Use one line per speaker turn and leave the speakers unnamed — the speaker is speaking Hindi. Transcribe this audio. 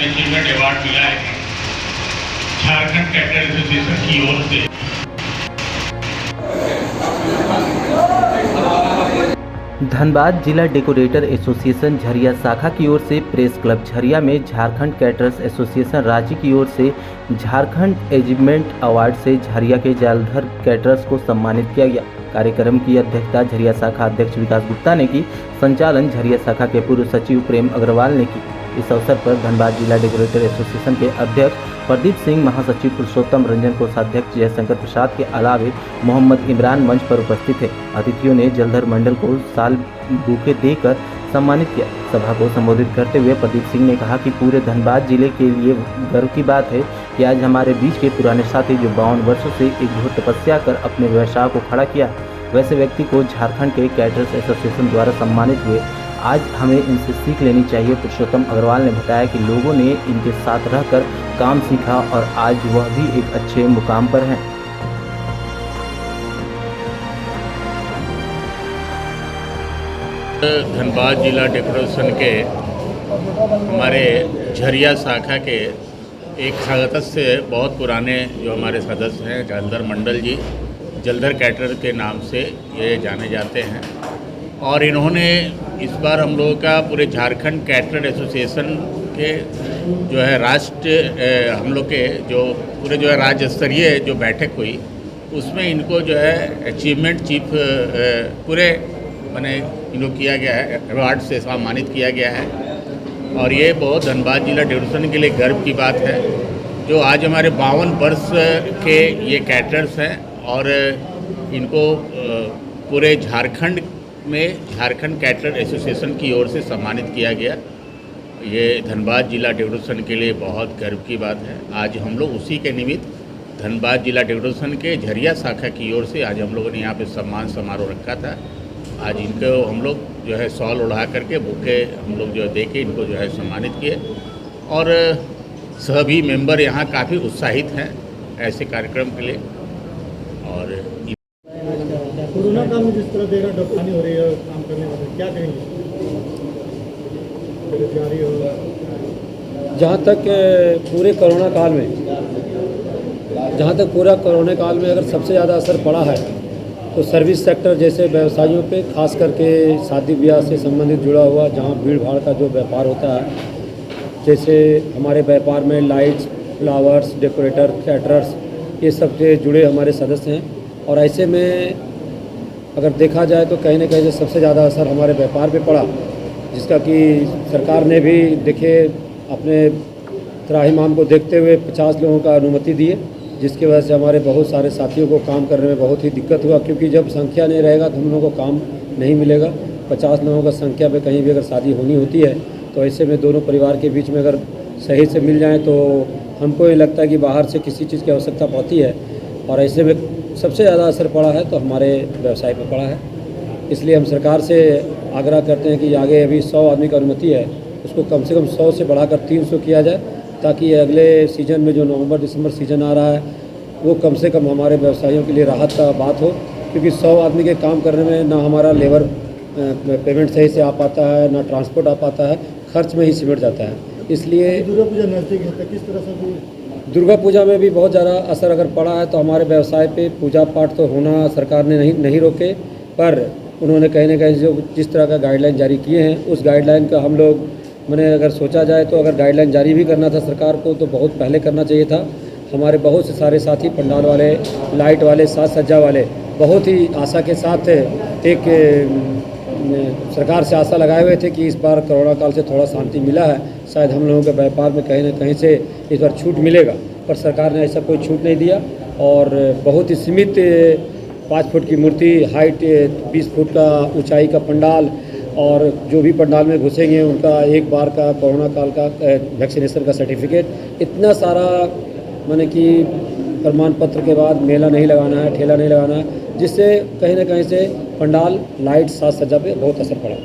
अचीवमेंट अवार्ड मिला है झारखंड कैटर एसोसिएशन की ओर से।
धनबाद जिला डेकोरेटर एसोसिएशन झरिया शाखा की ओर से प्रेस क्लब झरिया में झारखंड कैटरर्स एसोसिएशन रांची की ओर से झारखंड अचीवमेंट अवार्ड से झरिया के जलधर कैटरर्स को सम्मानित किया गया। कार्यक्रम की अध्यक्षता झरिया शाखा अध्यक्ष विकास गुप्ता ने की। संचालन झरिया शाखा के पूर्व सचिव प्रेम अग्रवाल ने की। इस अवसर पर धनबाद जिला डेकोरेटर एसोसिएशन के अध्यक्ष प्रदीप सिंह, महासचिव पुरुषोत्तम रंजन, कोषाध्यक्ष जयशंकर प्रसाद के अलावे मोहम्मद इमरान मंच पर उपस्थित थे। अतिथियों ने जलधर मंडल को साल बुके देकर सम्मानित किया। सभा को संबोधित करते हुए प्रदीप सिंह ने कहा कि पूरे धनबाद जिले के लिए गर्व की बात है कि आज हमारे बीच के पुराने साथी जो 52 वर्षों से एक घोर तपस्या कर अपने व्यवसाय को खड़ा किया, वैसे व्यक्ति को झारखंड के कैटरर्स एसोसिएशन द्वारा सम्मानित हुए। आज हमें इनसे सीख लेनी चाहिए। पुरुषोत्तम अग्रवाल ने बताया कि लोगों ने इनके साथ रहकर काम सीखा और आज वह भी एक अच्छे मुकाम पर हैं।
धनबाद जिला डेकोरेशन के हमारे झरिया शाखा के एक सदस्य बहुत पुराने जो हमारे सदस्य हैं जलधर मंडल जी, जलधर कैटर के नाम से ये जाने जाते हैं। और इन्होंने इस बार हम लोगों का पूरे झारखंड कैटर एसोसिएशन के जो है हम लोग के जो पूरे जो है राज्य स्तरीय जो बैठक हुई उसमें इनको जो है अचीवमेंट चीफ पूरे मैंने इनको किया गया है, अवार्ड से सम्मानित किया गया है। और ये बहुत धनबाद जिला डेकोरेशन के लिए गर्व की बात है जो आज हमारे 52 वर्ष के ये कैटरर्स हैं और इनको पूरे झारखंड में झारखंड कैटर एसोसिएशन की ओर से सम्मानित किया गया। ये धनबाद जिला डेकोरेशन के लिए बहुत गर्व की बात है। आज हम लोग उसी के निमित्त धनबाद जिला डेकोरेशन के झरिया शाखा की ओर से आज हम लोगों ने यहाँ पे सम्मान समारोह रखा था। आज इनको हम लोग जो है शॉल उड़ा करके बुके हम लोग जो दे के इनको जो है सम्मानित किए। और सभी मेंबर यहाँ काफ़ी उत्साहित हैं ऐसे कार्यक्रम के लिए। और
कोरोना काल में जिस तरह बेरोजगारी हो रही है काम करने वाले, क्या कहेंगे? बेरोजगारी हो
जहाँ तक पूरे कोरोना काल में अगर सबसे ज़्यादा असर पड़ा है तो सर्विस सेक्टर जैसे व्यवसायियों पे, खास करके शादी ब्याह से संबंधित जुड़ा हुआ जहाँ भीड़ भाड़ का जो व्यापार होता है, जैसे हमारे व्यापार में लाइट्स, फ्लावर्स, डेकोरेटर, कैटरर्स, ये सब के जुड़े हमारे सदस्य हैं। और ऐसे में अगर देखा जाए तो कहीं न कहीं सबसे ज़्यादा असर हमारे व्यापार पे पड़ा, जिसका कि सरकार ने भी देखे अपने त्राहिमाम को देखते हुए 50 लोगों का अनुमति दिए, जिसकी वजह से हमारे बहुत सारे साथियों को काम करने में बहुत ही दिक्कत हुआ, क्योंकि जब संख्या नहीं रहेगा तो हम लोगों को काम नहीं मिलेगा। 50 लोगों का संख्या पे कहीं भी अगर शादी होनी होती है तो ऐसे में दोनों परिवार के बीच में अगर सही से मिल जाए तो हमको ये लगता है कि बाहर से किसी चीज़ की आवश्यकता पड़ती है। और ऐसे में सबसे ज़्यादा असर पड़ा है तो हमारे व्यवसाय पर पड़ा है। इसलिए हम सरकार से आग्रह करते हैं कि आगे अभी 100 आदमी की अनुमति है, उसको कम से कम 100 से बढ़ाकर 300 किया जाए, ताकि अगले सीज़न में जो नवंबर दिसंबर सीज़न आ रहा है वो कम से कम हमारे व्यवसायियों के लिए राहत का बात हो। क्योंकि 100 आदमी के काम करने में ना हमारा लेबर पेमेंट सही से आ पाता है, ना ट्रांसपोर्ट आ पाता है, खर्च में ही सिमट जाता है। इसलिए
दुर्गा पूजा नज़दीक है तो किस तरह से
दुर्गा पूजा में भी बहुत ज़्यादा असर अगर पड़ा है तो हमारे व्यवसाय पे पूजा पाठ तो होना सरकार ने नहीं रोके, पर उन्होंने कहीं न कहीं जो जिस तरह का गाइडलाइन जारी किए हैं उस गाइडलाइन का हम लोग मैंने अगर सोचा जाए तो अगर गाइडलाइन जारी भी करना था सरकार को तो बहुत पहले करना चाहिए था। हमारे बहुत से सारे साथी पंडाल वाले, लाइट वाले, साज सज्जा वाले बहुत ही आशा के साथ एक सरकार से आशा लगाए हुए थे कि इस बार कोरोना काल से थोड़ा शांति मिला है, शायद हम लोगों के व्यापार में कहीं न कहीं से इस बार छूट मिलेगा, पर सरकार ने ऐसा कोई छूट नहीं दिया। और बहुत ही सीमित 5 फुट की मूर्ति, हाइट 20 फुट का ऊंचाई का पंडाल, और जो भी पंडाल में घुसेंगे उनका एक बार का कोरोना काल का वैक्सीनेशन का सर्टिफिकेट, इतना सारा माने कि प्रमाण पत्र के बाद मेला नहीं लगाना है, ठेला नहीं लगाना है, जिससे कहीं न कहीं से पंडाल, लाइट, साज सज्जा पे बहुत असर पड़ा।